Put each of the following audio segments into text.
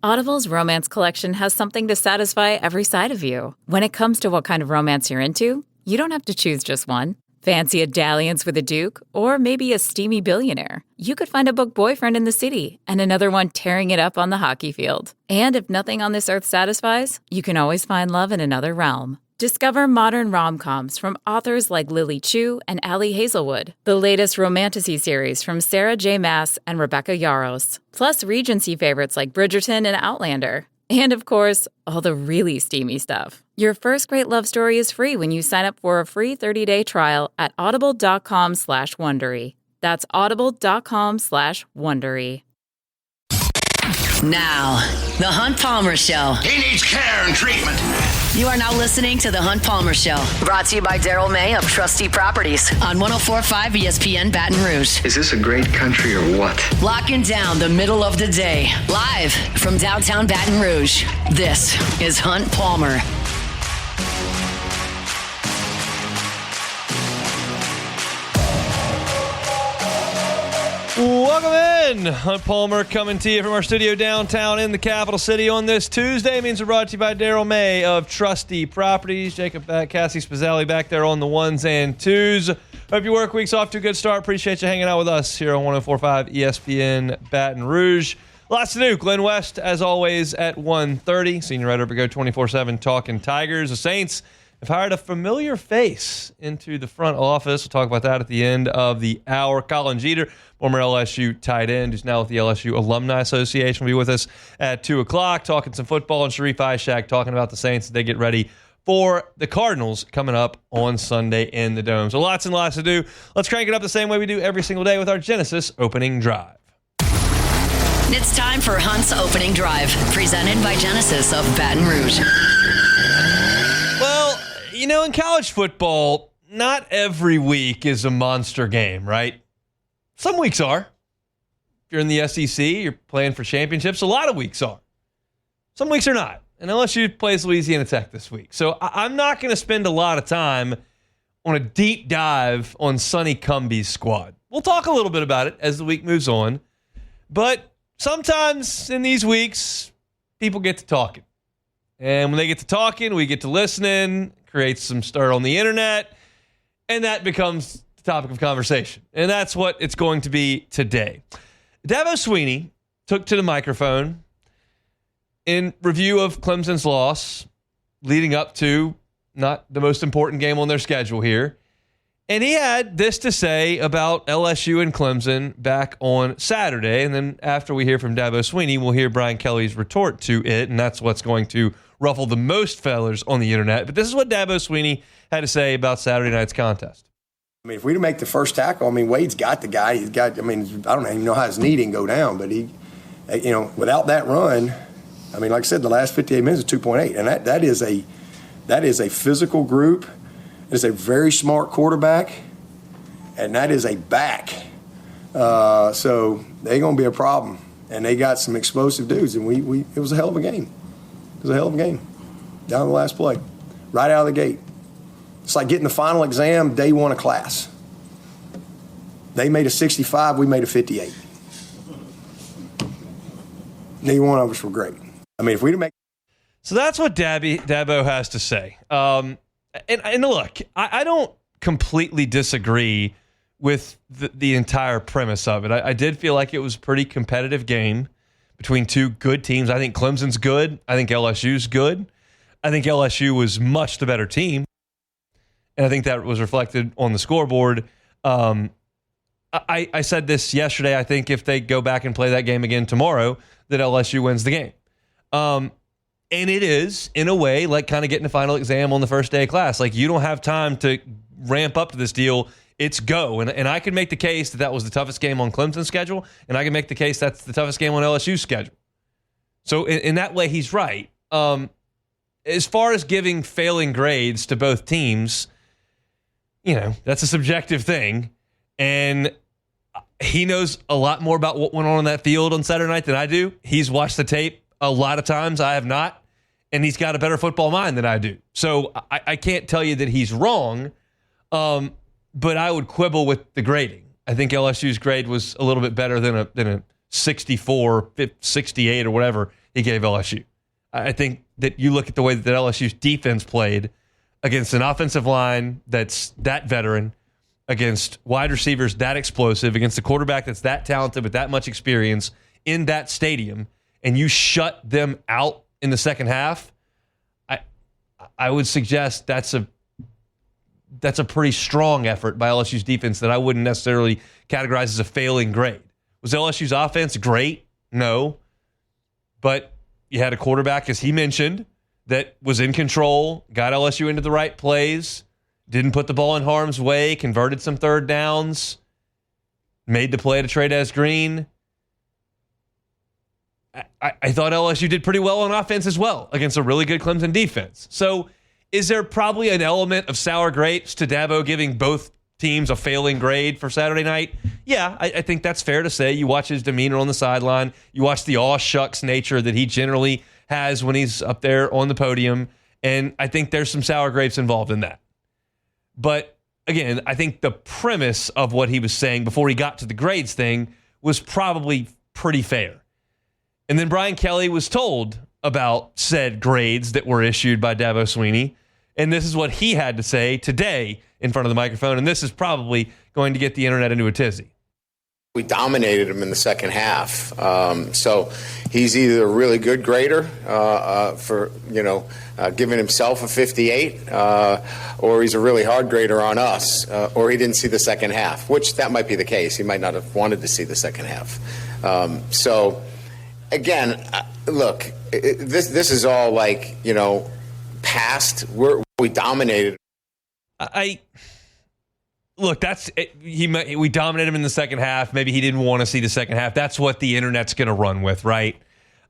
Audible's romance collection has something to satisfy every side of you. When it comes to what kind of romance you're into, you don't have to choose just one. Fancy a dalliance with a duke, or maybe a steamy billionaire. You could find a book boyfriend in the city and another one tearing it up on the hockey field. And if nothing on this earth satisfies, you can always find love in another realm. Discover modern rom-coms from authors like Lily Chu and Ali Hazelwood, the latest romantasy series from Sarah J. Maas and Rebecca Yarros, plus Regency favorites like Bridgerton and Outlander. And of course, all the really steamy stuff. Your first great love story is free when you sign up for a free 30-day trial at audible.com/Wondery. That's audible.com/Wondery. Now, The Hunt Palmer Show. He needs care and treatment. You are now listening to The Hunt Palmer Show, brought to you by Daryl May of Trustee Properties on 104.5 ESPN Baton Rouge. Is this a great country or what? Locking down the middle of the day, live from downtown Baton Rouge. This is Hunt Palmer. Welcome in. Hunt Palmer coming to you from our studio downtown in the capital city on this Tuesday. It means we're brought to you by Daryl May of Trustee Properties. Jacob back, Cassie Spazzali back there on the ones and twos. Hope your work week's off to a good start. Appreciate you hanging out with us here on 104.5 ESPN Baton Rouge. Lots to do. Glen West, as always, at 1:30. Senior writer for Go 24/7 talking Tigers. The Saints have hired a familiar face into the front office. We'll talk about that at the end of the hour. Colin Jeter, former LSU tight end, who's now with the LSU Alumni Association, will be with us at 2 o'clock, talking some football, and Sharif Ishak talking about the Saints as they get ready for the Cardinals coming up on Sunday in the Dome. So lots and lots to do. Let's crank it up the same way we do every single day with our Genesis Opening Drive. It's time for Hunt's Opening Drive, presented by Genesis of Baton Rouge. Well, you know, in college football, not every week is a monster game, right? Some weeks are. If you're in the SEC, you're playing for championships. A lot of weeks are. Some weeks are not. And LSU plays Louisiana Tech this week. So I'm not going to spend a lot of time on a deep dive on Sonny Cumbie's squad. We'll talk a little bit about it as the week moves on. But sometimes in these weeks, people get to talking. And when they get to talking, we get to listening, creates some stir on the internet, and that becomes the topic of conversation. And that's what it's going to be today. Dabo Swinney took to the microphone in review of Clemson's loss, leading up to not the most important game on their schedule here. And he had this to say about LSU and Clemson back on Saturday. And then after we hear from Dabo Swinney, we'll hear Brian Kelly's retort to it. And that's what's going to ruffle the most fellers on the internet. But this is what Dabo Swinney had to say about Saturday night's contest. I mean, if we didn't make the first tackle, I mean, Wade's got the guy. He's got, I mean, I don't even know how his knee didn't go down, but he, you know, without that run, I mean, like I said, the last 58 minutes is 2.8. And that is a physical group. It is a very smart quarterback, and that is a back. So they're going to be a problem. And they got some explosive dudes, and it was a hell of a game. It was a hell of a game down to the last play, right out of the gate. It's like getting the final exam day one of class. They made a 65, we made a 58. Neither one of us were great. I mean, if we didn't make... So that's what Dabo has to say. And look, I don't completely disagree with the entire premise of it. I did feel like it was a pretty competitive game between two good teams. I think Clemson's good. I think LSU's good. I think LSU was much the better team. And I think that was reflected on the scoreboard. I said this yesterday. I think if they go back and play that game again tomorrow, that LSU wins the game. And it is, in a way, like kind of getting a final exam on the first day of class. Like, you don't have time to ramp up to this deal. It's go. And I can make the case that was the toughest game on Clemson's schedule, and I can make the case that's the toughest game on LSU's schedule. So in that way, he's right. As far as giving failing grades to both teams, you know, that's a subjective thing. And he knows a lot more about what went on that field on Saturday night than I do. He's watched the tape a lot of times. I have not. And he's got a better football mind than I do. So I can't tell you that he's wrong, but I would quibble with the grading. I think LSU's grade was a little bit better than a 64, 68 or whatever he gave LSU. I think that you look at the way that LSU's defense played against an offensive line that's that veteran, against wide receivers that explosive, against a quarterback that's that talented with that much experience in that stadium, and you shut them out in the second half, I would suggest that's a pretty strong effort by LSU's defense that I wouldn't necessarily categorize as a failing grade. Was LSU's offense great? No. But you had a quarterback, as he mentioned, that was in control, got LSU into the right plays, didn't put the ball in harm's way, converted some third downs, made the play to Trey Green. I thought LSU did pretty well on offense as well against a really good Clemson defense. So is there probably an element of sour grapes to Dabo giving both teams a failing grade for Saturday night? Yeah, I think that's fair to say. You watch his demeanor on the sideline. You watch the aw shucks nature that he generally has when he's up there on the podium. And I think there's some sour grapes involved in that. But again, I think the premise of what he was saying before he got to the grades thing was probably pretty fair. And then Brian Kelly was told about said grades that were issued by Dabo Swinney. And this is what he had to say today in front of the microphone. And this is probably going to get the internet into a tizzy. We dominated him in the second half. So he's either a really good grader for, giving himself a 58, or he's a really hard grader on us, or he didn't see the second half, which that might be the case. He might not have wanted to see the second half. Again, look, this is all past. We dominated. Look, we dominated him in the second half. Maybe he didn't want to see the second half. That's what the internet's going to run with, right?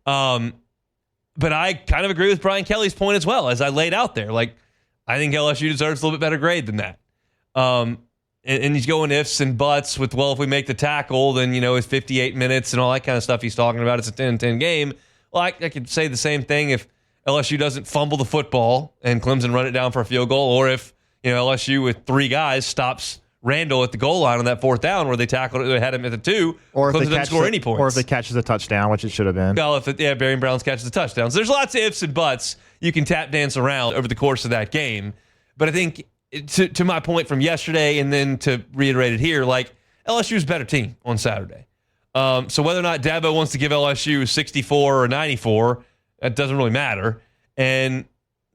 But I kind of agree with Brian Kelly's point as well, as I laid out there. I think LSU deserves a little bit better grade than that. And he's going ifs and buts with, if we make the tackle, then, it's 58 minutes and all that kind of stuff he's talking about. It's a 10-10 game. Well, I could say the same thing if LSU doesn't fumble the football and Clemson run it down for a field goal, or if, LSU with three guys stops Randall at the goal line on that fourth down where they tackled it, they had him at the 2, or Clemson doesn't score any points. Or if it catches a touchdown, which it should have been. Well, Barry Browns catches a touchdown. So there's lots of ifs and buts you can tap dance around over the course of that game. But I think, to my point from yesterday, and then to reiterate it here, LSU's a better team on Saturday. So whether or not Dabo wants to give LSU 64 or 94, that doesn't really matter. And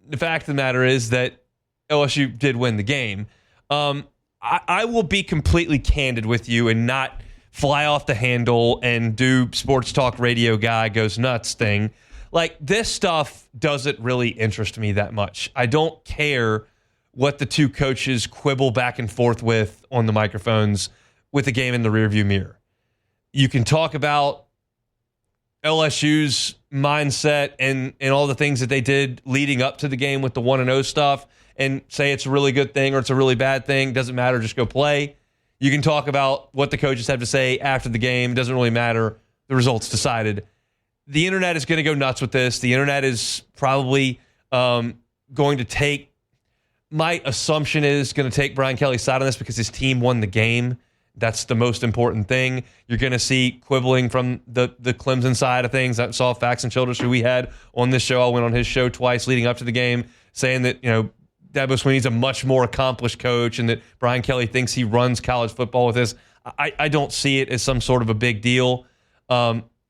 the fact of the matter is that LSU did win the game. I will be completely candid with you and not fly off the handle and do sports talk radio guy goes nuts thing. This stuff doesn't really interest me that much. I don't care what the two coaches quibble back and forth with on the microphones with the game in the rearview mirror. You can talk about LSU's mindset and all the things that they did leading up to the game with the 1-0 stuff and say it's a really good thing or it's a really bad thing. Doesn't matter. Just go play. You can talk about what the coaches have to say after the game. Doesn't really matter. The results decided. The internet is going to go nuts with this. The internet is probably going to take, my assumption is going to take Brian Kelly's side on this because his team won the game. That's the most important thing. You're going to see quibbling from the Clemson side of things. I saw Facts and Childress, who we had on this show. I went on his show twice leading up to the game, saying that, Dabo Swinney's a much more accomplished coach and that Brian Kelly thinks he runs college football with this. I don't see it as some sort of a big deal.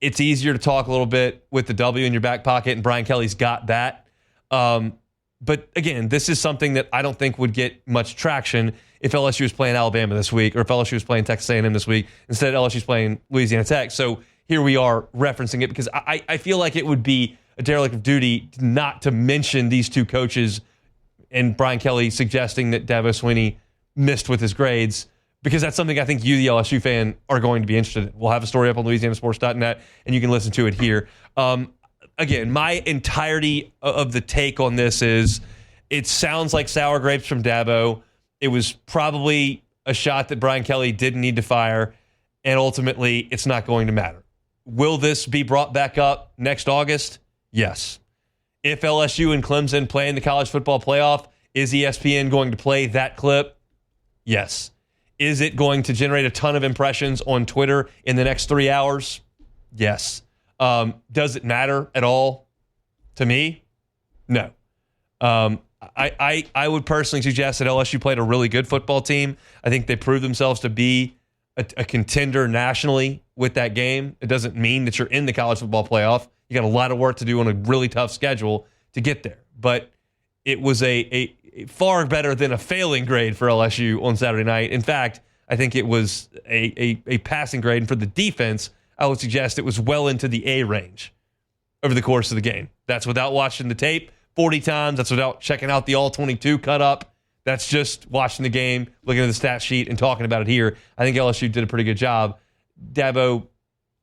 It's easier to talk a little bit with the W in your back pocket, and Brian Kelly's got that. But again, this is something that I don't think would get much traction if LSU was playing Alabama this week or if LSU was playing Texas A&M this week. Instead, LSU's playing Louisiana Tech. So here we are referencing it because I feel like it would be a derelict of duty not to mention these two coaches and Brian Kelly suggesting that Dabo Swinney missed with his grades, because that's something I think you, the LSU fan, are going to be interested in. We'll have a story up on LouisianaSports.net, and you can listen to it here. Again, my entirety of the take on this is it sounds like sour grapes from Dabo. It was probably a shot that Brian Kelly didn't need to fire, and ultimately it's not going to matter. Will this be brought back up next August? Yes. If LSU and Clemson play in the college football playoff, is ESPN going to play that clip? Yes. Is it going to generate a ton of impressions on Twitter in the next 3 hours? Yes. Does it matter at all to me? No. I would personally suggest that LSU played a really good football team. I think they proved themselves to be a contender nationally with that game. It doesn't mean that you're in the college football playoff. You got a lot of work to do on a really tough schedule to get there. But it was a far better than a failing grade for LSU on Saturday night. In fact, I think it was a passing grade. And for the defense, I would suggest it was well into the A range over the course of the game. That's without watching the tape 40 times. That's without checking out the all-22 cut up. That's just watching the game, looking at the stat sheet, and talking about it here. I think LSU did a pretty good job. Dabo,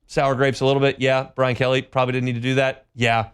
sour grapes a little bit. Yeah. Brian Kelly probably didn't need to do that. Yeah.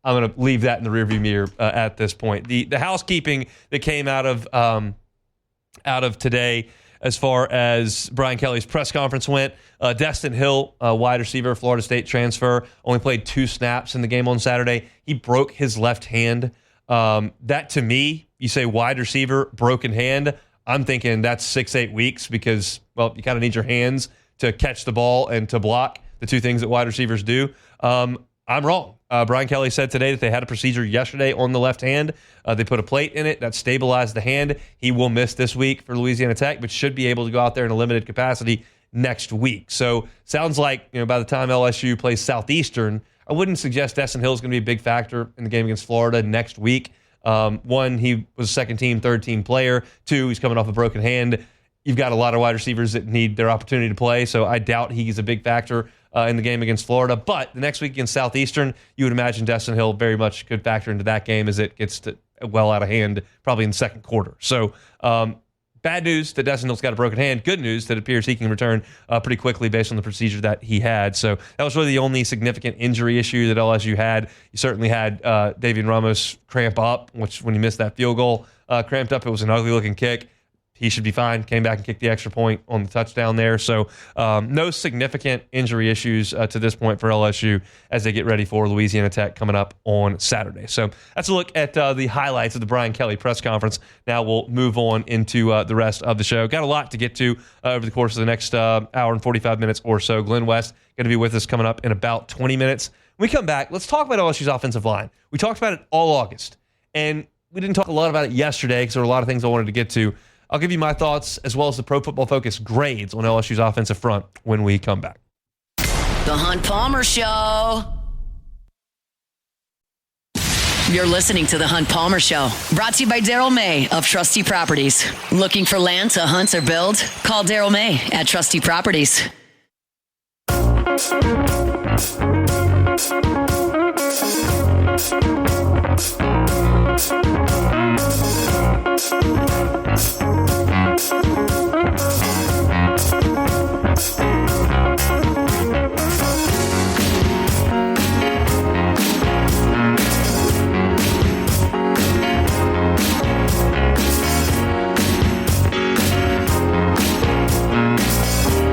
I'm going to leave that in the rearview mirror at this point. The housekeeping that came out of today as far as Brian Kelly's press conference went, Destin Hill, wide receiver, Florida State transfer, only played 2 snaps in the game on Saturday. He broke his left hand. That, to me, you say wide receiver, broken hand, I'm thinking that's 6-8 weeks because, well, you kind of need your hands to catch the ball and to block, the 2 things that wide receivers do. I'm wrong. Brian Kelly said today that they had a procedure yesterday on the left hand. They put a plate in it that stabilized the hand. He will miss this week for Louisiana Tech, but should be able to go out there in a limited capacity next week. So sounds like, by the time LSU plays Southeastern, I wouldn't suggest Destin Hill is going to be a big factor in the game against Florida next week. 1, he was a second-team, third-team player. 2, he's coming off a broken hand. You've got a lot of wide receivers that need their opportunity to play, so I doubt he's a big factor in the game against Florida. But the next week against Southeastern, you would imagine Destin Hill very much could factor into that game as it gets well out of hand probably in the second quarter. So bad news that Destin Hill's got a broken hand. Good news that it appears he can return pretty quickly based on the procedure that he had. So that was really the only significant injury issue that LSU had. You certainly had Davian Ramos cramp up, which when he missed that field goal, cramped up. It was an ugly-looking kick. He should be fine. Came back and kicked the extra point on the touchdown there. So no significant injury issues to this point for LSU as they get ready for Louisiana Tech coming up on Saturday. So that's a look at the highlights of the Brian Kelly press conference. Now we'll move on into the rest of the show. Got a lot to get to over the course of the next hour and 45 minutes or so. Glen West going to be with us coming up in about 20 minutes. When we come back, let's talk about LSU's offensive line. We talked about it all August, and we didn't talk a lot about it yesterday because there were a lot of things I wanted to get to. I'll give you my thoughts as well as the Pro Football Focus grades on LSU's offensive front when we come back. The Hunt Palmer Show. You're listening to The Hunt Palmer Show, brought to you by Daryl May of Trustee Properties. Looking for land to hunt or build? Call Daryl May at Trustee Properties.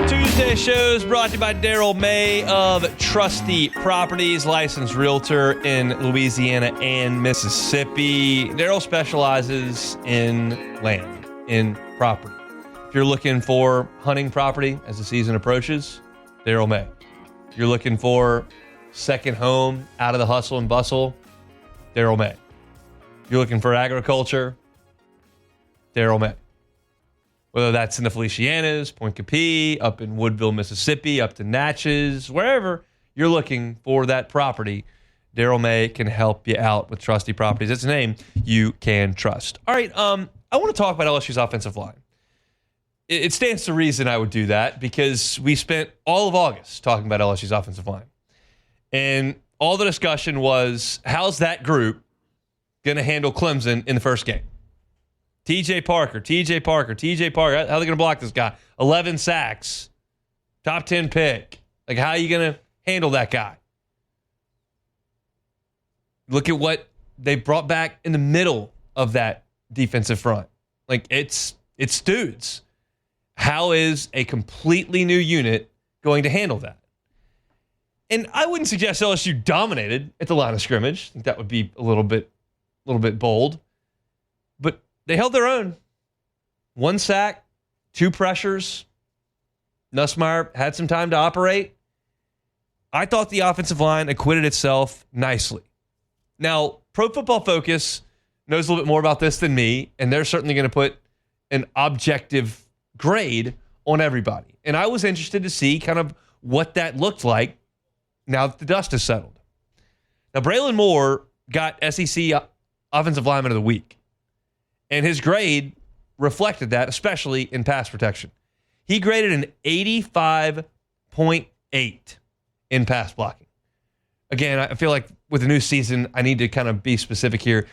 Tuesday shows brought to you by Daryl May of Trustee Properties, licensed realtor in Louisiana and Mississippi. Daryl specializes in land, in property. If you're looking for hunting property as the season approaches, Daryl May. If you're looking for second home out of the hustle and bustle, Daryl May. If you're looking for agriculture, Daryl May. Whether that's in the Felicianas, Point Capee, up in Woodville, Mississippi, up to Natchez, wherever you're looking for that property, Daryl May can help you out with Trustee Properties. That's a name you can trust. All right, I want to talk about LSU's offensive line. It stands to reason I would do that because we spent all of August talking about LSU's offensive line. And all the discussion was, how's that group going to handle Clemson in the first game? TJ Parker. How are they going to block this guy? 11 sacks. Top 10 pick. Like, how are you going to handle that guy? Look at what they brought back in the middle of that defensive front. Like, it's dudes. How is a completely new unit going to handle that? And I wouldn't suggest LSU dominated at the line of scrimmage. I think that would be a little bit bold. But they held their own. 1 sack, 2 pressures. Nussmeier had some time to operate. I thought the offensive line acquitted itself nicely. Now, Pro Football Focus knows a little bit more about this than me, and they're certainly going to put an objective grade on everybody. And I was interested to see kind of what that looked like now that the dust has settled. Now, Braylon Moore got SEC Offensive Lineman of the Week, and his grade reflected that, especially in pass protection. He graded an 85.8 in pass blocking. Again, I feel like with the new season, I need to kind of be specific here.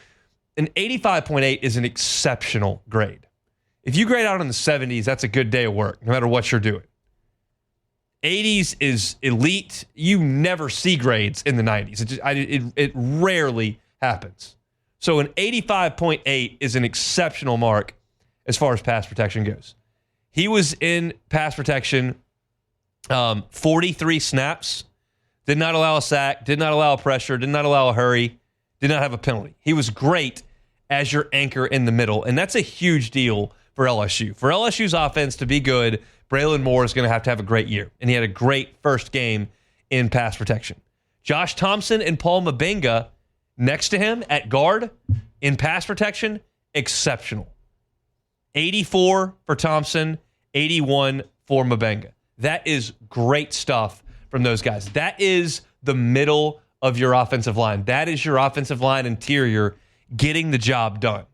An 85.8 is an exceptional grade. If you grade out in the 70s, that's a good day of work, no matter what you're doing. 80s is elite. You never see grades in the 90s. It rarely happens. So an 85.8 is an exceptional mark as far as pass protection goes. He was in pass protection 43 snaps, did not allow a sack, did not allow a pressure, did not allow a hurry, did not have a penalty. He was great as your anchor in the middle, and that's a huge deal for LSU. For LSU's offense to be good, Braylon Moore is going to have a great year, and he had a great first game in pass protection. Josh Thompson and Paul Mabenga next to him at guard in pass protection, exceptional. 84 for Thompson, 81 for Mabenga. That is great stuff from those guys. That is the middle of your offensive line. That is your offensive line interior getting the job done.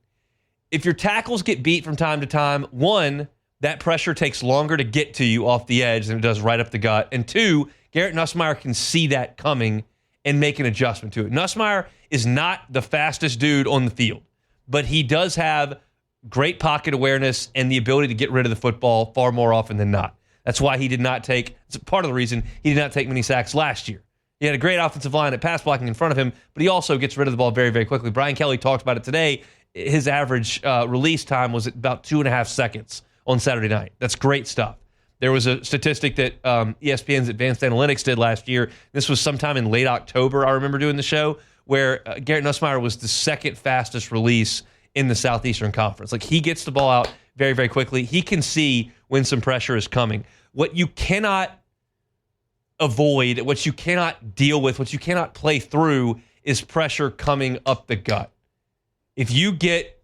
If your tackles get beat from time to time, one, that pressure takes longer to get to you off the edge than it does right up the gut. And two, Garrett Nussmeier can see that coming and make an adjustment to it. Nussmeier is not the fastest dude on the field, but he does have great pocket awareness and the ability to get rid of the football far more often than not. That's why he did not take, it's part of the reason he did not take many sacks last year. He had a great offensive line at pass blocking in front of him, but he also gets rid of the ball very, very quickly. Brian Kelly talked about it today. His average release time was at about 2.5 seconds on Saturday night. That's great stuff. There was a statistic that ESPN's Advanced Analytics did last year. This was sometime in late October, I remember doing the show, where Garrett Nussmeier was the second fastest release in the Southeastern Conference. Like, he gets the ball out very, very quickly. He can see when some pressure is coming. What you cannot avoid, what you cannot deal with, what you cannot play through is pressure coming up the gut. If you get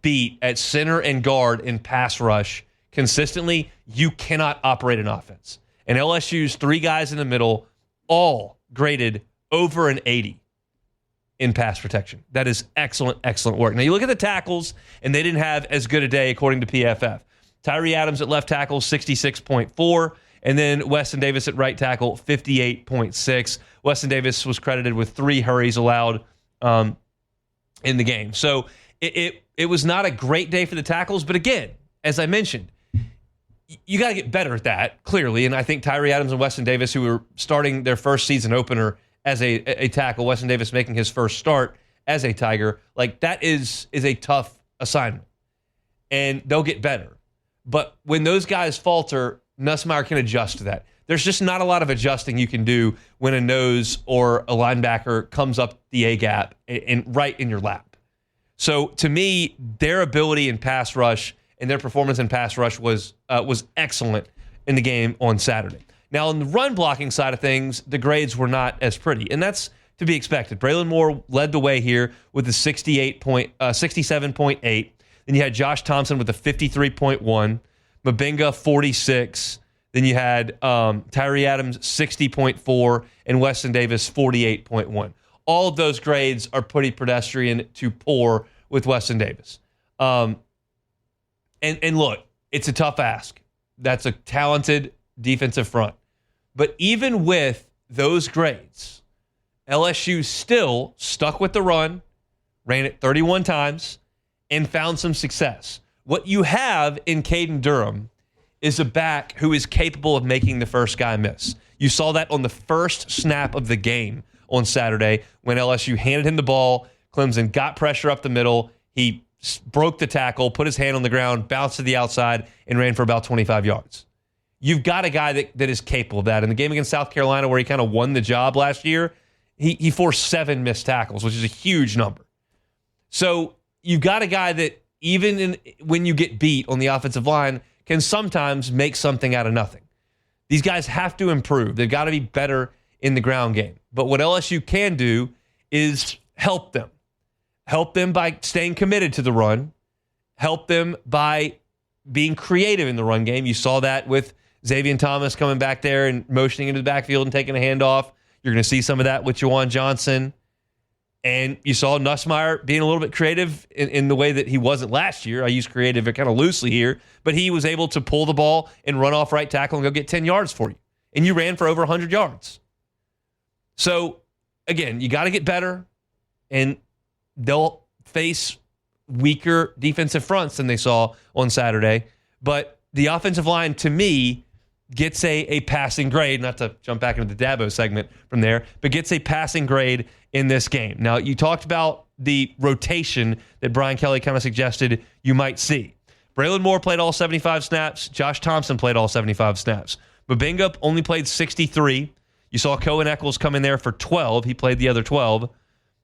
beat at center and guard in pass rush consistently, you cannot operate an offense. And LSU's three guys in the middle all graded over an 80 in pass protection. That is excellent, excellent work. Now, you look at the tackles, and they didn't have as good a day according to PFF. Tyree Adams at left tackle, 66.4, and then Weston Davis at right tackle, 58.6. Weston Davis was credited with 3 hurries allowed in the game. So it was not a great day for the tackles, but again, as I mentioned, you got to get better at that, clearly, and I think Tyree Adams and Weston Davis, who were starting their first season opener as a tackle, Weston Davis making his first start as a Tiger, like, that is a tough assignment, and they'll get better. But when those guys falter, Nussmeier can adjust to that. There's just not a lot of adjusting you can do when a nose or a linebacker comes up the A-gap and right in your lap. So to me, their ability in pass rush and their performance in pass rush was excellent in the game on Saturday. Now, on the run blocking side of things, the grades were not as pretty, and that's to be expected. Braylon Moore led the way here with a 67.8. Then you had Josh Thompson with a 53.1, Mabenga 46. Then you had Tyree Adams 60.4 and Weston Davis 48.1. All of those grades are pretty pedestrian to poor with Weston Davis. And look, it's a tough ask. That's a talented defensive front. But even with those grades, LSU still stuck with the run, ran it 31 times, and found some success. What you have in Caden Durham is a back who is capable of making the first guy miss. You saw that on the first snap of the game on Saturday when LSU handed him the ball. Clemson got pressure up the middle. He broke the tackle, put his hand on the ground, bounced to the outside, and ran for about 25 yards. You've got a guy that is capable of that. In the game against South Carolina, where he kind of won the job last year, he forced 7 missed tackles, which is a huge number. So you've got a guy that even when you get beat on the offensive line can sometimes make something out of nothing. These guys have to improve. They've got to be better in the ground game. But what LSU can do is help them. Help them by staying committed to the run. Help them by being creative in the run game. You saw that with Xavier Thomas coming back there and motioning into the backfield and taking a handoff. You're going to see some of that with Juwan Johnson. And you saw Nussmeier being a little bit creative in the way that he wasn't last year. I use creative kind of loosely here, but he was able to pull the ball and run off right tackle and go get 10 yards for you. And you ran for over 100 yards. So, again, you got to get better, and they'll face weaker defensive fronts than they saw on Saturday. But the offensive line, to me, gets a passing grade, not to jump back into the Dabo segment from there, but gets a passing grade in this game. Now, you talked about the rotation that Brian Kelly kind of suggested you might see. Braylon Moore played all 75 snaps. Josh Thompson played all 75 snaps. Mbinga only played 63. You saw Cohen Eccles come in there for 12. He played the other 12.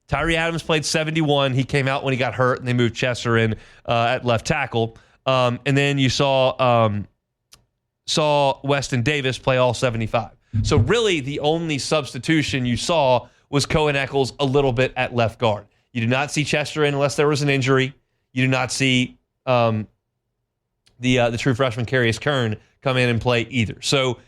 Tyree Adams played 71. He came out when he got hurt, and they moved Chester in at left tackle. And then you saw Weston Davis play all 75. So really the only substitution you saw was Cohen Eccles a little bit at left guard. You do not see Chester in unless there was an injury. You do not see the true freshman Carius Kern come in and play either. So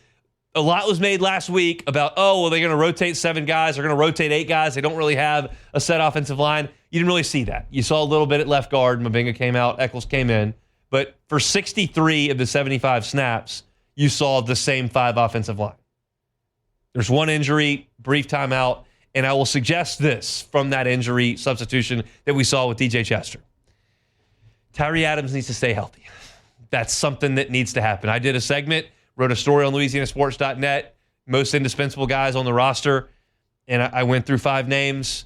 a lot was made last week about, they're going to rotate 7 guys. They're going to rotate 8 guys. They don't really have a set offensive line. You didn't really see that. You saw a little bit at left guard. Mbinga came out. Eccles came in. But for 63 of the 75 snaps, you saw the same 5 offensive line. There's one injury, brief timeout, and I will suggest this from that injury substitution that we saw with DJ Chester. Tyree Adams needs to stay healthy. That's something that needs to happen. I did a segment, wrote a story on LouisianaSports.net, most indispensable guys on the roster, and I went through 5 names.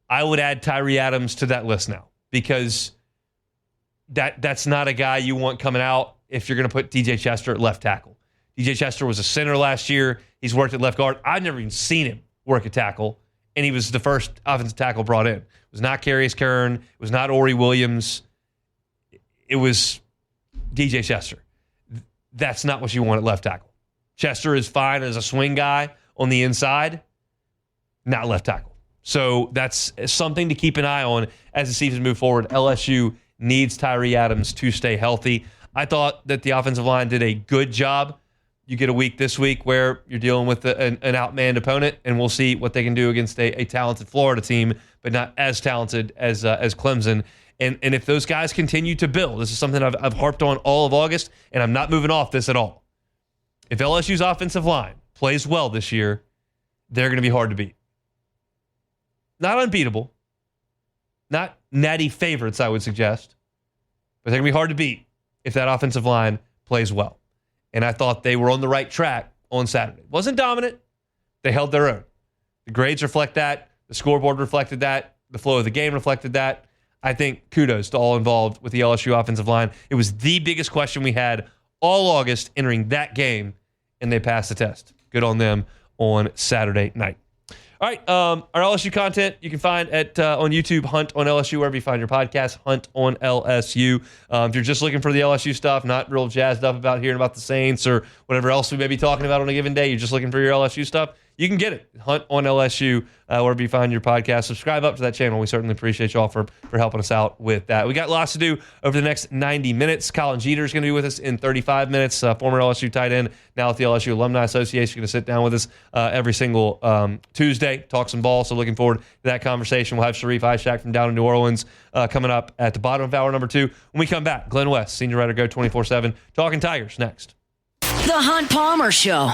I would add Tyree Adams to that list now because that's not a guy you want coming out if you're going to put DJ Chester at left tackle. DJ Chester was a center last year. He's worked at left guard. I've never even seen him work a tackle, and he was the first offensive tackle brought in. It was not Carius Kern. It was not Ori Williams. It was DJ Chester. That's not what you want at left tackle. Chester is fine as a swing guy on the inside, not left tackle. So that's something to keep an eye on as the season moves forward. LSU needs Tyree Adams to stay healthy. I thought that the offensive line did a good job. You get a week this week where you're dealing with an outmanned opponent, and we'll see what they can do against a talented Florida team, but not as talented as Clemson. And if those guys continue to build, this is something I've harped on all of August, and I'm not moving off this at all. If LSU's offensive line plays well this year, they're going to be hard to beat. Not unbeatable. Not natty favorites, I would suggest. But they're going to be hard to beat if that offensive line plays well. And I thought they were on the right track on Saturday. Wasn't dominant. They held their own. The grades reflect that. The scoreboard reflected that. The flow of the game reflected that. I think kudos to all involved with the LSU offensive line. It was the biggest question we had all August entering that game, and they passed the test. Good on them on Saturday night. All right, our LSU content you can find at on YouTube, Hunt on LSU, wherever you find your podcast, Hunt on LSU. If you're just looking for the LSU stuff, not real jazzed up about hearing about the Saints or whatever else we may be talking about on a given day, you're just looking for your LSU stuff, you can get it. Hunt on LSU, wherever you find your podcast. Subscribe up to that channel. We certainly appreciate y'all for helping us out with that. We got lots to do over the next 90 minutes. Colin Jeter is going to be with us in 35 minutes. Former LSU tight end, now at the LSU Alumni Association, going to sit down with us every single Tuesday, talk some ball. So looking forward to that conversation. We'll have Sharif Ishak from down in New Orleans coming up at the bottom of hour number 2. When we come back, Glen West, senior writer, Go 24/7, talking Tigers next. The Hunt Palmer Show.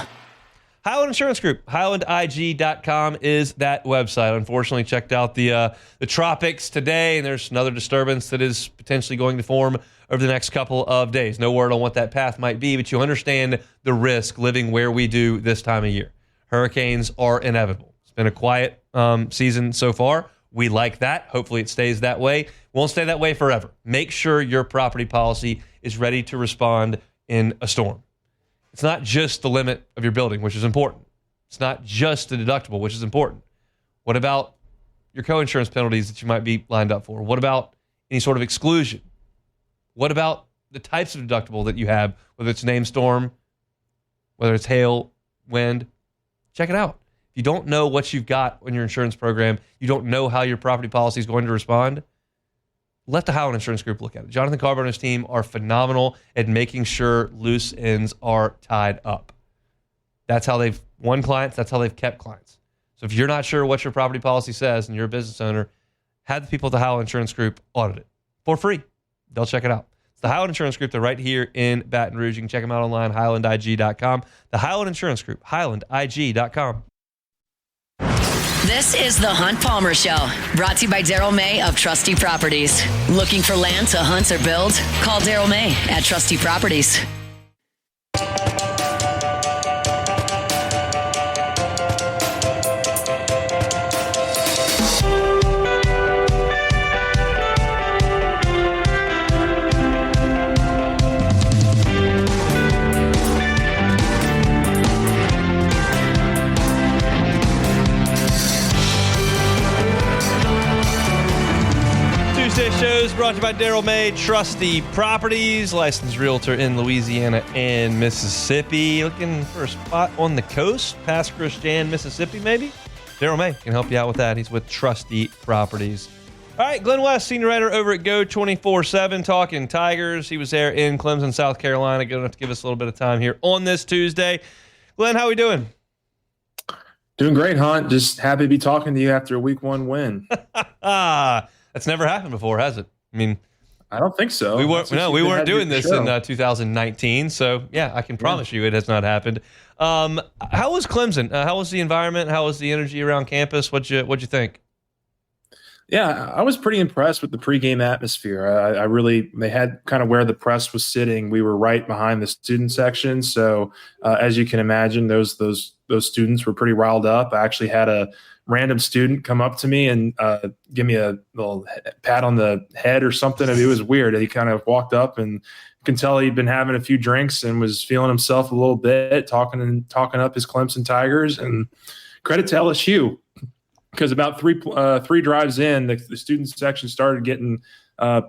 Highland Insurance Group, HighlandIG.com is that website. Unfortunately, checked out the tropics today, and there's another disturbance that is potentially going to form over the next couple of days. No word on what that path might be, but you understand the risk living where we do this time of year. Hurricanes are inevitable. It's been a quiet season so far. We like that. Hopefully it stays that way. Won't stay that way forever. Make sure your property policy is ready to respond in a storm. It's not just the limit of your building, which is important. It's not just the deductible, which is important. What about your co-insurance penalties that you might be lined up for? What about any sort of exclusion? What about the types of deductible that you have, whether it's named storm, whether it's hail, wind? Check it out. If you don't know what you've got in your insurance program, you don't know how your property policy is going to respond, let the Howland Insurance Group look at it. Jonathan Carver and his team are phenomenal at making sure loose ends are tied up. That's how they've won clients. That's how they've kept clients. So if you're not sure what your property policy says and you're a business owner, have the people at the Howland Insurance Group audit it for free. They'll check it out. It's the Howland Insurance Group. They're right here in Baton Rouge. You can check them out online, highlandig.com. The Howland Insurance Group, highlandig.com. This is the Hunt Palmer Show, brought to you by Daryl May of Trustee Properties. Looking for land to hunt or build? Call Daryl May at Trustee Properties. Shows brought to you by Daryl May, Trustee Properties, licensed realtor in Louisiana and Mississippi. Looking for a spot on the coast, past Christian, Mississippi, maybe? Daryl May can help you out with that. He's with Trustee Properties. All right, Glen West, senior writer over at Go 24/7, talking Tigers. He was there in Clemson, South Carolina. Good enough to give us a little bit of time here on this Tuesday. Glenn, how we doing? Doing great, Hunt. Just happy to be talking to you after a week 1 win. That's never happened before, has it? I mean, I don't think so. We weren't doing this in 2019, so yeah, I can promise you it has not happened. How was Clemson? How was the environment? How was the energy around campus? What'd you think? Yeah, I was pretty impressed with the pregame atmosphere. They had kind of where the press was sitting. We were right behind the student section, so as you can imagine, those students were pretty riled up. I actually had a random student come up to me and give me a little pat on the head or something. It was weird. He kind of walked up, and you can tell he'd been having a few drinks and was feeling himself a little bit, talking up his Clemson Tigers. And credit to LSU, because about three drives in, the student section started getting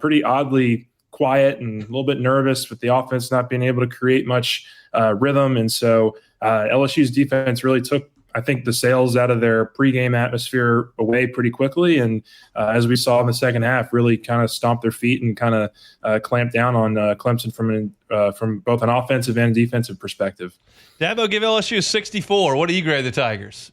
pretty oddly quiet and a little bit nervous with the offense not being able to create much rhythm. And so LSU's defense really took, I think, the sails out of their pregame atmosphere away pretty quickly. And as we saw in the second half, really kind of stomped their feet and kind of clamped down on Clemson from both an offensive and defensive perspective. Dabo, give LSU a 64. What do you grade the Tigers?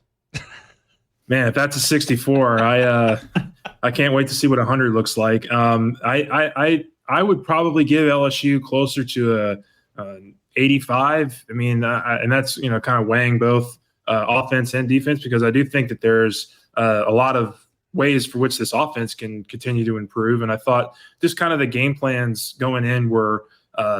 Man, if that's a 64, I can't wait to see what 100 looks like. I would probably give LSU closer to a 85. I mean, and that's kind of weighing both offense and defense, because I do think that there's a lot of ways for which this offense can continue to improve. And I thought just kind of the game plans going in were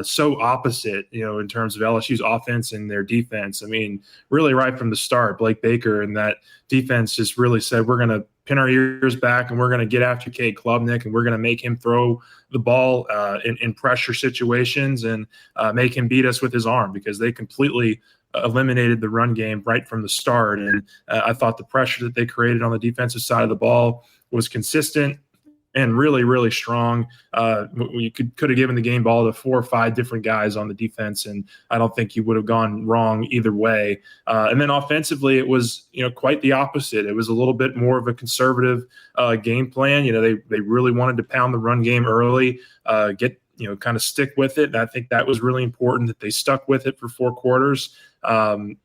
so opposite, in terms of LSU's offense and their defense. I mean, really right from the start, Blake Baker and that defense just really said, we're going to pin our ears back and we're going to get after Cade Klubnik and we're going to make him throw the ball in pressure situations and make him beat us with his arm, because they completely eliminated the run game right from the start. And I thought the pressure that they created on the defensive side of the ball was consistent and really, really strong. You could have given the game ball to 4 or 5 different guys on the defense, and I don't think you would have gone wrong either way. And then offensively, it was quite the opposite. It was a little bit more of a conservative game plan. They really wanted to pound the run game early, kind of stick with it. And I think that was really important that they stuck with it for 4 quarters. Obviously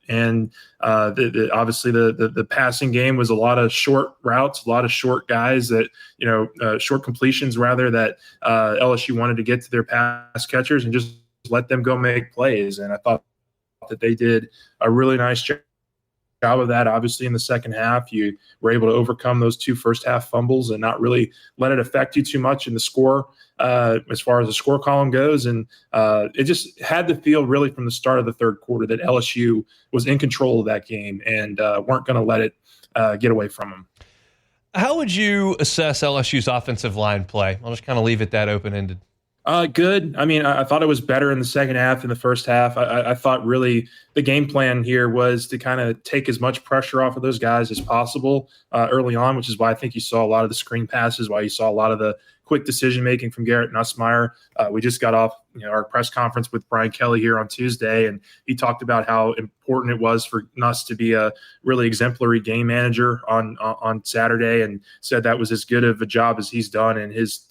the passing game was a lot of short routes, a lot of short guys that, short completions rather, that LSU wanted to get to their pass catchers and just let them go make plays. And I thought that they did a really nice job of that. Obviously, in the second half, you were able to overcome those 2 first half fumbles and not really let it affect you too much in the score, as far as the score column goes. And it just had to feel really from the start of the third quarter that LSU was in control of that game and weren't going to let it get away from them. How would you assess LSU's offensive line play? I'll just kind of leave it that open-ended. Good. I mean, I thought it was better in the second half than the first half. I thought really the game plan here was to kind of take as much pressure off of those guys as possible early on, which is why I think you saw a lot of the screen passes, why you saw a lot of the quick decision making from Garrett Nussmeier. We just got off our press conference with Brian Kelly here on Tuesday, and he talked about how important it was for Nuss to be a really exemplary game manager on Saturday, and said that was as good of a job as he's done in his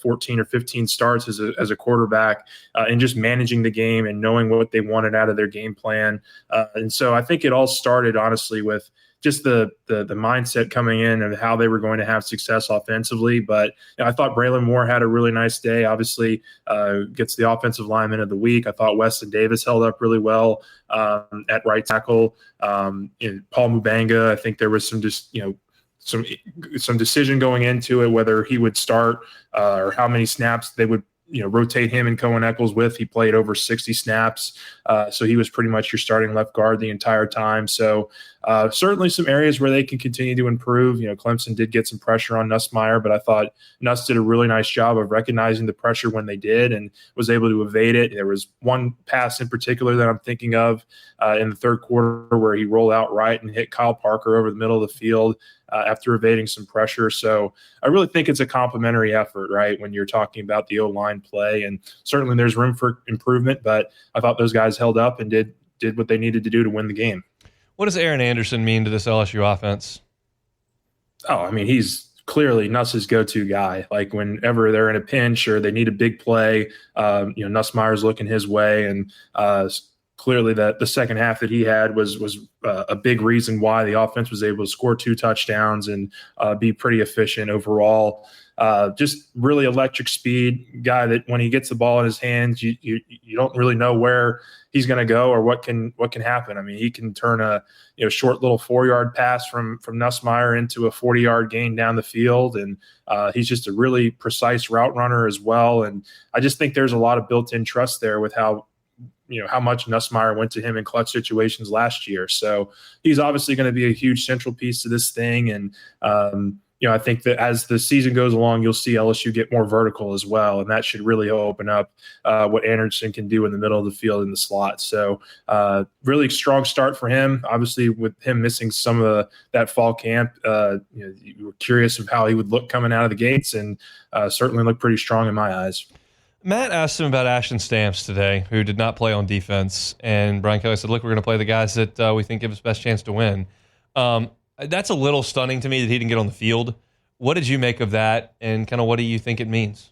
14 or 15 starts as a quarterback, and just managing the game and knowing what they wanted out of their game plan. And so I think it all started honestly with just the mindset coming in of how they were going to have success offensively. But I thought Braylon Moore had a really nice day. Obviously, gets the offensive lineman of the week. I thought Weston Davis held up really well at right tackle. Paul Mubanga, I think there was some decision going into it, whether he would start or how many snaps they would rotate him and Cohen Eccles with. He played over 60 snaps, so he was pretty much your starting left guard the entire time. So certainly some areas where they can continue to improve. Clemson did get some pressure on Nussmeier, but I thought Nuss did a really nice job of recognizing the pressure when they did and was able to evade it. There was one pass in particular that I'm thinking of in the third quarter where he rolled out right and hit Kyle Parker over the middle of the field after evading some pressure. So I really think it's a complementary effort, right, when you're talking about the O-line play. And certainly there's room for improvement, but I thought those guys held up and did what they needed to do to win the game. What does Aaron Anderson mean to this LSU offense? Oh, I mean, he's clearly Nuss's go-to guy. Like whenever they're in a pinch or they need a big play, Nussmeier's looking his way. And clearly that the second half that he had was a big reason why the offense was able to score 2 touchdowns and be pretty efficient overall. Just really electric speed guy that when he gets the ball in his hands, you don't really know where he's going to go or what can happen. I mean, he can turn a short little 4-yard pass from Nussmeier into a 40-yard gain down the field, and he's just a really precise route runner as well. And I just think there's a lot of built-in trust there with how much Nussmeier went to him in clutch situations last year. So he's obviously going to be a huge central piece to this thing. And, I think that as the season goes along, you'll see LSU get more vertical as well. And that should really open up what Anderson can do in the middle of the field in the slot. So really strong start for him. Obviously, with him missing some of that fall camp, you were curious of how he would look coming out of the gates, and certainly looked pretty strong in my eyes. Matt asked him about Ashton Stamps today, who did not play on defense. And Brian Kelly said, look, we're going to play the guys that we think give us best chance to win. That's a little stunning to me that he didn't get on the field. What did you make of that, and kind of what do you think it means?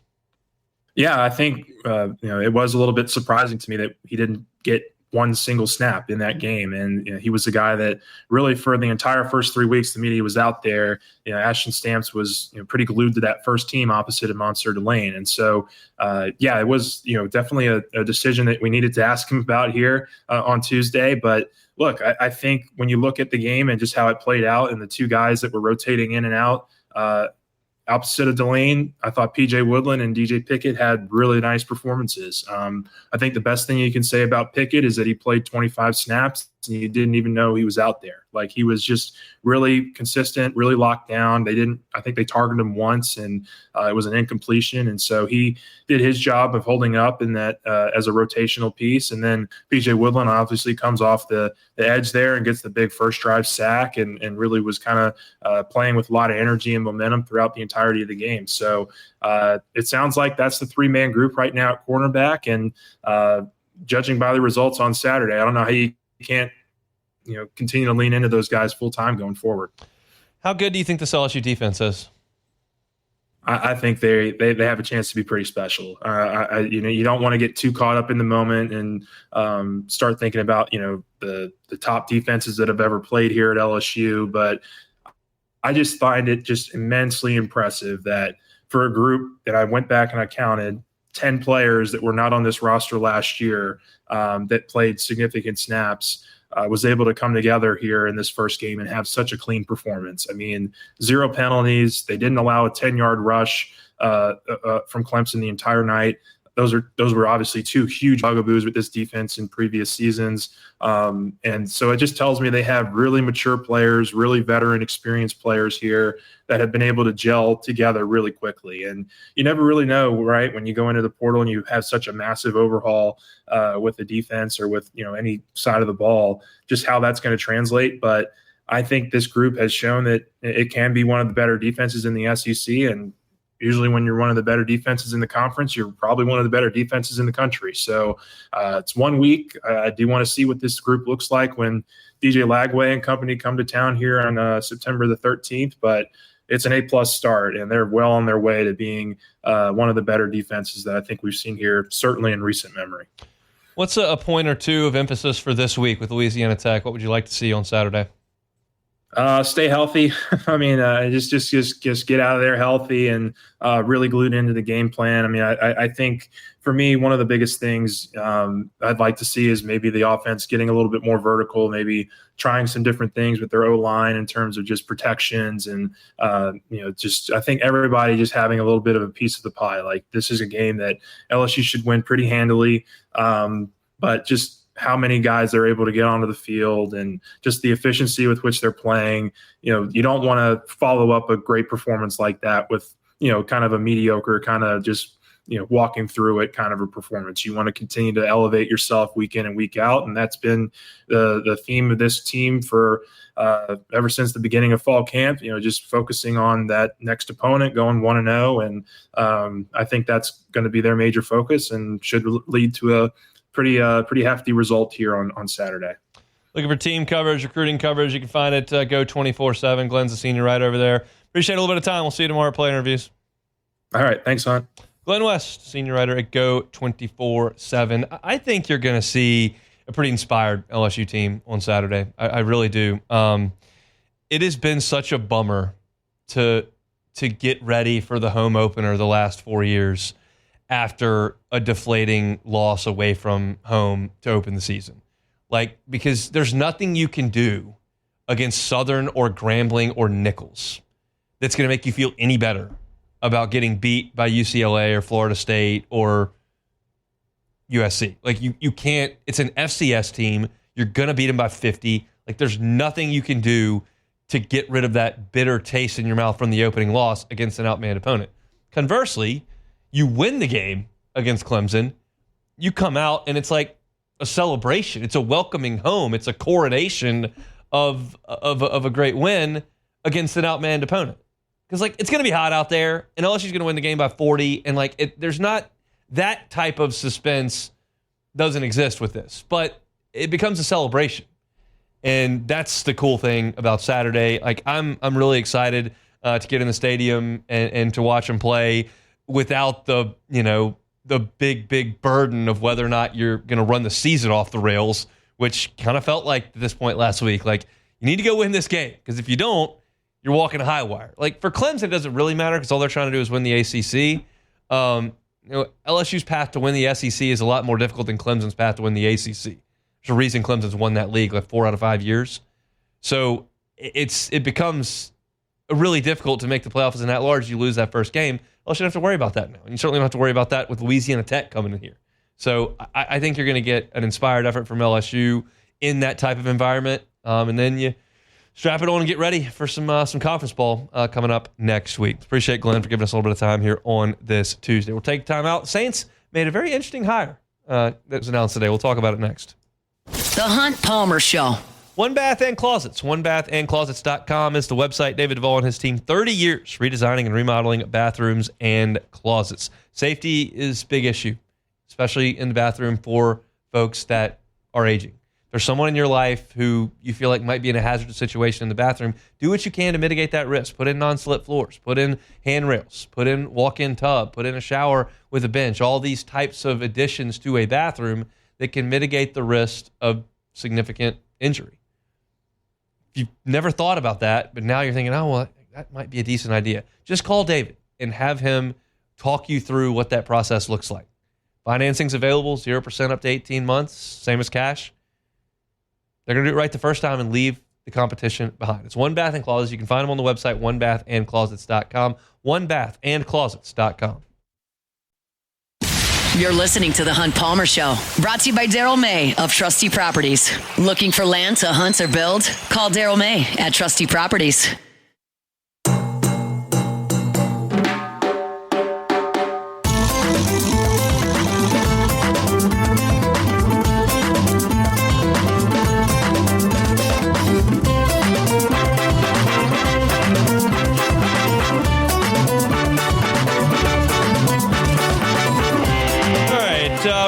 Yeah, I think it was a little bit surprising to me that he didn't get one single snap in that game. And he was the guy that really for the entire first 3 weeks the media was out there. Ashton Stamps was pretty glued to that first team opposite of Monsieur Delane. And so, it was definitely a decision that we needed to ask him about here on Tuesday. But look, I think when you look at the game and just how it played out and the two guys that were rotating in and out, opposite of Delane, I thought PJ Woodland and DJ Pickett had really nice performances. I think the best thing you can say about Pickett is that he played 25 snaps and you didn't even know he was out there. Like, he was just really consistent, really locked down. I think they targeted him once, and it was an incompletion. And so he did his job of holding up in that as a rotational piece. And then PJ Woodland obviously comes off the edge there and gets the big first drive sack and really was kind of playing with a lot of energy and momentum throughout the entirety of the game. So it sounds like that's the 3-man group right now at cornerback. And judging by the results on Saturday, I don't know how you can't continue to lean into those guys full time going forward. How good do you think this LSU defense is? I think they have a chance to be pretty special. You don't want to get too caught up in the moment and start thinking about the top defenses that have ever played here at LSU. But I just find it just immensely impressive that for a group that I went back and I counted 10 players that were not on this roster last year that played significant snaps, was able to come together here in this first game and have such a clean performance. I mean, 0 penalties. They didn't allow a 10-yard rush from Clemson the entire night. those were obviously two huge bugaboos with this defense in previous seasons. And so it just tells me they have really mature players, really veteran, experienced players here that have been able to gel together really quickly. And you never really know, right, when you go into the portal and you have such a massive overhaul with the defense or with, any side of the ball, just how that's going to translate. But I think this group has shown that it can be one of the better defenses in the SEC. And usually when you're one of the better defenses in the conference, you're probably one of the better defenses in the country. So it's 1 week. I do want to see what this group looks like when DJ Lagway and company come to town here on September the 13th. But it's an A+ start, and they're well on their way to being one of the better defenses that I think we've seen here, certainly in recent memory. What's a point or two of emphasis for this week with Louisiana Tech? What would you like to see on Saturday? Stay healthy. I mean, just get out of there healthy and really glued into the game plan. I mean, I think for me, one of the biggest things I'd like to see is maybe the offense getting a little bit more vertical, maybe trying some different things with their O-line in terms of just protections and, I think everybody just having a little bit of a piece of the pie. Like, this is a game that LSU should win pretty handily, but just how many guys they're able to get onto the field and just the efficiency with which they're playing. You don't want to follow up a great performance like that with, kind of a mediocre, kind of just, walking through it kind of a performance. You want to continue to elevate yourself week in and week out. And that's been the theme of this team for ever since the beginning of fall camp, just focusing on that next opponent, going 1-0. And I think that's going to be their major focus and should lead to a pretty hefty result here on Saturday. Looking for team coverage, recruiting coverage, you can find it Go 24/7. Glenn's the senior writer over there. Appreciate a little bit of time. We'll see you tomorrow at Play Interviews. All right. Thanks, Hunt. Glen West, senior writer at Go 24/7. I think you're going to see a pretty inspired LSU team on Saturday. I really do. It has been such a bummer to get ready for the home opener the last 4 years after a deflating loss away from home to open the season. Because there's nothing you can do against Southern or Grambling or Nicholls that's going to make you feel any better about getting beat by UCLA or Florida State or USC. You can't, it's an FCS team. You're going to beat them by 50. There's nothing you can do to get rid of that bitter taste in your mouth from the opening loss against an outmanned opponent. Conversely, you win the game against Clemson, you come out and it's like a celebration. It's a welcoming home. It's a coronation of a great win against an outmanned opponent. Because it's going to be hot out there, and LSU's going to win the game by 40, and there's not that type of suspense doesn't exist with this, but it becomes a celebration, and that's the cool thing about Saturday. I'm really excited to get in the stadium and to watch them play without the big burden of whether or not you're going to run the season off the rails, which kind of felt like at this point last week. You need to go win this game, because if you don't, you're walking a high wire. For Clemson, it doesn't really matter because all they're trying to do is win the ACC. LSU's path to win the SEC is a lot more difficult than Clemson's path to win the ACC. There's a reason Clemson's won that league 4 out of 5 years. So it becomes really difficult to make the playoffs, and at large, you lose that first game. LSU don't have to worry about that now. And you certainly don't have to worry about that with Louisiana Tech coming in here. So I think you're going to get an inspired effort from LSU in that type of environment. And then you strap it on and get ready for some conference ball coming up next week. Appreciate Glenn for giving us a little bit of time here on this Tuesday. We'll take time out. Saints made a very interesting hire that was announced today. We'll talk about it next. The Hunt Palmer Show. One Bath and Closets. OneBathAndClosets.com is the website. David Duvall and his team, 30 years redesigning and remodeling bathrooms and closets. Safety is a big issue, especially in the bathroom for folks that are aging. There's someone in your life who you feel like might be in a hazardous situation in the bathroom, do what you can to mitigate that risk. Put in non-slip floors, put in handrails, put in walk-in tub, put in a shower with a bench, all these types of additions to a bathroom that can mitigate the risk of significant injury. If you've never thought about that, but now you're thinking, oh, well, that might be a decent idea. Just call David and have him talk you through what that process looks like. Financing's available, 0% up to 18 months, same as cash. They're going to do it right the first time and leave the competition behind. It's One Bath and Closets. You can find them on the website, onebathandclosets.com. Onebathandclosets.com. You're listening to The Hunt Palmer Show, brought to you by Daryl May of Trustee Properties. Looking for land to hunt or build? Call Daryl May at Trustee Properties.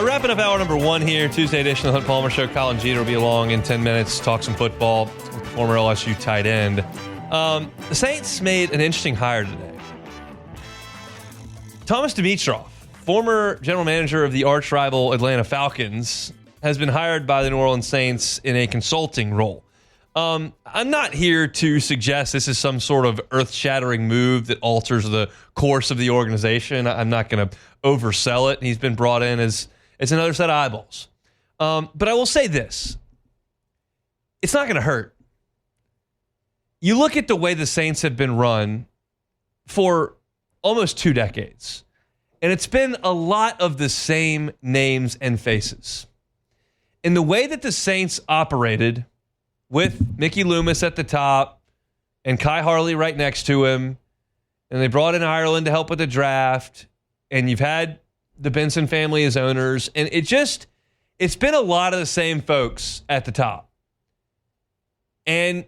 Wrapping up hour number 1 here, Tuesday edition of the Hunt Palmer Show. Colin Jeter will be along in 10 minutes, talk some football with the former LSU tight end. The Saints made an interesting hire today. Thomas Dimitroff, former general manager of the arch rival Atlanta Falcons, has been hired by the New Orleans Saints in a consulting role. I'm not here to suggest this is some sort of earth-shattering move that alters the course of the organization. I'm not going to oversell it. He's been brought in as another set of eyeballs. But I will say this. It's not going to hurt. You look at the way the Saints have been run for almost 2 decades, and it's been a lot of the same names and faces. In the way that the Saints operated, with Mickey Loomis at the top and Kai Harley right next to him, and they brought in Ireland to help with the draft, and you've had the Benson family as owners, and it's been a lot of the same folks at the top. And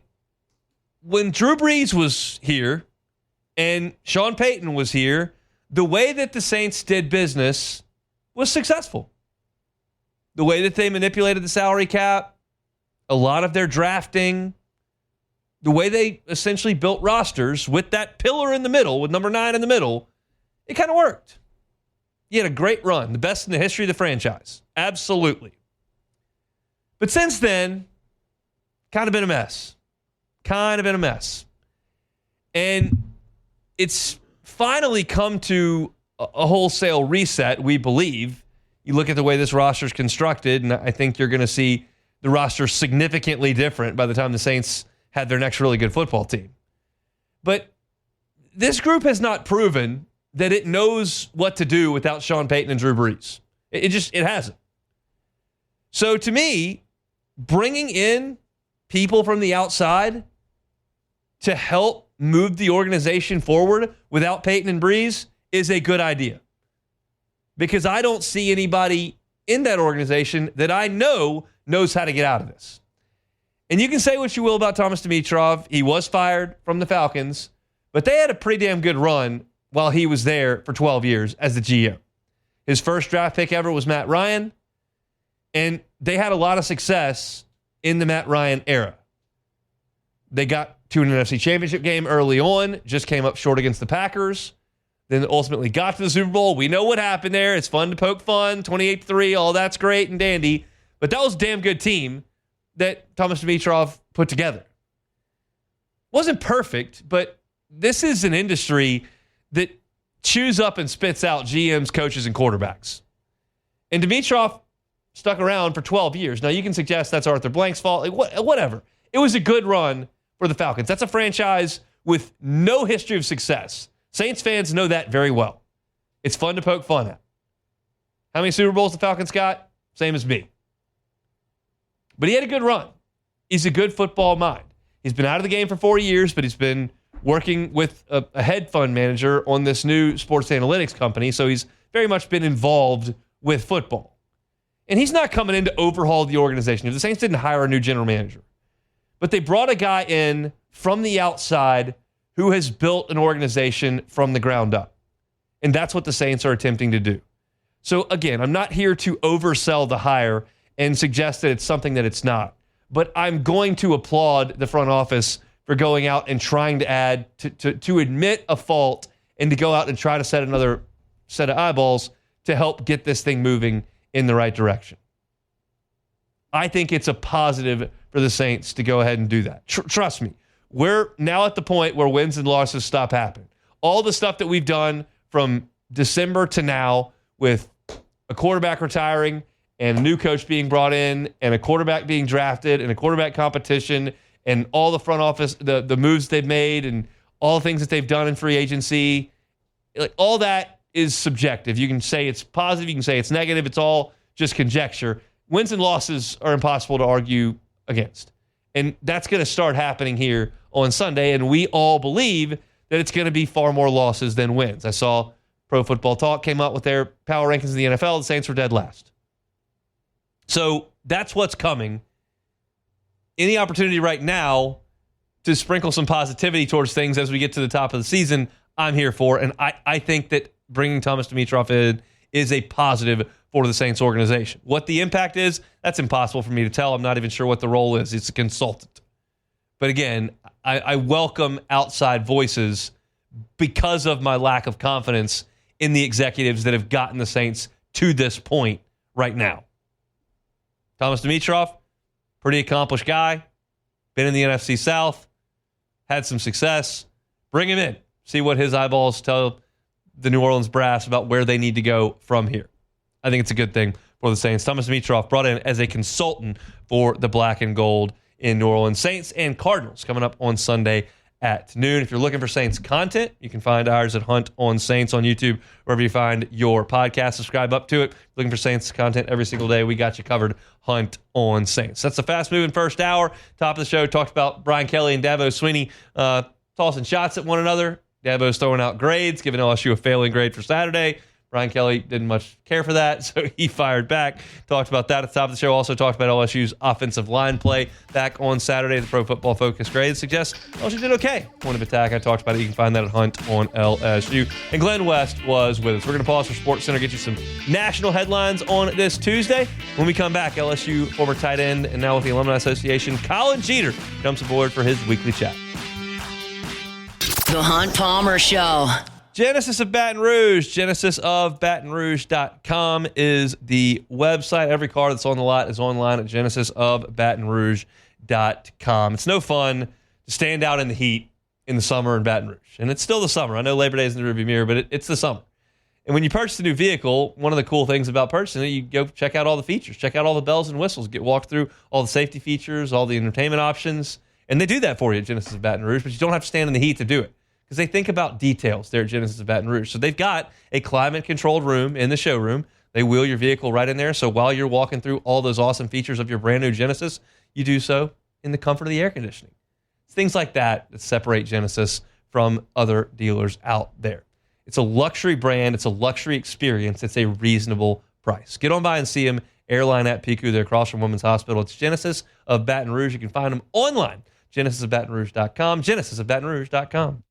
when Drew Brees was here and Sean Payton was here, the way that the Saints did business was successful. The way that they manipulated the salary cap, a lot of their drafting, the way they essentially built rosters with that pillar in the middle, with number 9 in the middle, it kind of worked. He had a great run, the best in the history of the franchise. Absolutely. But since then, kind of been a mess. And it's finally come to a wholesale reset, we believe. You look at the way this roster is constructed, and I think you're going to see the roster significantly different by the time the Saints had their next really good football team. But this group has not proven that it knows what to do without Sean Payton and Drew Brees. It hasn't. So to me, bringing in people from the outside to help move the organization forward without Payton and Brees is a good idea. Because I don't see anybody in that organization that I know knows how to get out of this. And you can say what you will about Thomas Dimitroff. He was fired from the Falcons, but they had a pretty damn good run while he was there for 12 years as the GM. His first draft pick ever was Matt Ryan, and they had a lot of success in the Matt Ryan era. They got to an NFC Championship game early on, just came up short against the Packers, then ultimately got to the Super Bowl. We know what happened there. It's fun to poke fun, 28-3, all that's great and dandy. But that was a damn good team that Thomas Dimitroff put together. Wasn't perfect, but this is an industry that chews up and spits out GMs, coaches, and quarterbacks. And Dimitroff stuck around for 12 years. Now, you can suggest that's Arthur Blank's fault. Whatever. It was a good run for the Falcons. That's a franchise with no history of success. Saints fans know that very well. It's fun to poke fun at. How many Super Bowls the Falcons got? Same as me. But he had a good run. He's a good football mind. He's been out of the game for 4 years, but he's been working with a hedge fund manager on this new sports analytics company, so he's very much been involved with football. And he's not coming in to overhaul the organization. If the Saints didn't hire a new general manager, but they brought a guy in from the outside who has built an organization from the ground up. And that's what the Saints are attempting to do. So again, I'm not here to oversell the hire and suggest that it's something that it's not. But I'm going to applaud the front office for going out and trying to add, to admit a fault and to go out and try to set another set of eyeballs to help get this thing moving in the right direction. I think it's a positive for the Saints to go ahead and do that. Trust me, we're now at the point where wins and losses stop happening. All the stuff that we've done from December to now with a quarterback retiring and a new coach being brought in and a quarterback being drafted and a quarterback competition and all the front office, the moves they've made and all the things that they've done in free agency, like all that is subjective. You can say it's positive, you can say it's negative. It's all just conjecture. Wins and losses are impossible to argue against. And that's going to start happening here on Sunday, and we all believe that it's going to be far more losses than wins. I saw Pro Football Talk came out with their power rankings in the NFL. The Saints were dead last. So that's what's coming. Any opportunity right now to sprinkle some positivity towards things as we get to the top of the season, I'm here for. And I think that bringing Thomas Dimitroff in is a positive for the Saints organization. What the impact is, that's impossible for me to tell. I'm not even sure what the role is. It's a consultant. But again, I welcome outside voices because of my lack of confidence in the executives that have gotten the Saints to this point right now. Thomas Dimitroff, pretty accomplished guy, been in the NFC South, had some success. Bring him in. See what his eyeballs tell the New Orleans brass about where they need to go from here. I think it's a good thing for the Saints. Thomas Dimitroff brought in as a consultant for the Black and Gold in New Orleans. Saints and Cardinals coming up on Sunday at noon. If you're looking for Saints content, you can find ours at Hunt on Saints on YouTube, wherever you find your podcast. Subscribe up to it. Looking for Saints content every single day. We got you covered. Hunt on Saints. That's the fast-moving first hour. Top of the show, talked about Brian Kelly and Dabo Swinney tossing shots at one another. Dabo's throwing out grades, giving LSU a failing grade for Saturday. Brian Kelly didn't much care for that, so he fired back. Talked about that at the top of the show. Also talked about LSU's offensive line play back on Saturday. The Pro Football Focus grade suggests LSU did okay. Point of attack, I talked about it. You can find that at Hunt on LSU. And Glen West was with us. We're going to pause for Sports Center, get you some national headlines on this Tuesday. When we come back, LSU former tight end and now with the Alumni Association, Colin Jeter, jumps aboard for his weekly chat. The Hunt Palmer Show. Genesis of Baton Rouge, genesisofbatonrouge.com is the website. Every car that's on the lot is online at genesisofbatonrouge.com. It's no fun to stand out in the heat in the summer in Baton Rouge. And it's still the summer. I know Labor Day is in the rearview mirror, but it's the summer. And when you purchase a new vehicle, one of the cool things about purchasing it, you go check out all the features, check out all the bells and whistles, walk through all the safety features, all the entertainment options. And they do that for you at Genesis of Baton Rouge, but you don't have to stand in the heat to do it. Because they think about details there at Genesis of Baton Rouge. So they've got a climate-controlled room in the showroom. They wheel your vehicle right in there. So while you're walking through all those awesome features of your brand new Genesis, you do so in the comfort of the air conditioning. It's things like that that separate Genesis from other dealers out there. It's a luxury brand. It's a luxury experience. It's a reasonable price. Get on by and see them. Airline at Piku. They're across from Women's Hospital. It's Genesis of Baton Rouge. You can find them online. genesisofbatonrouge.com. genesisofbatonrouge.com.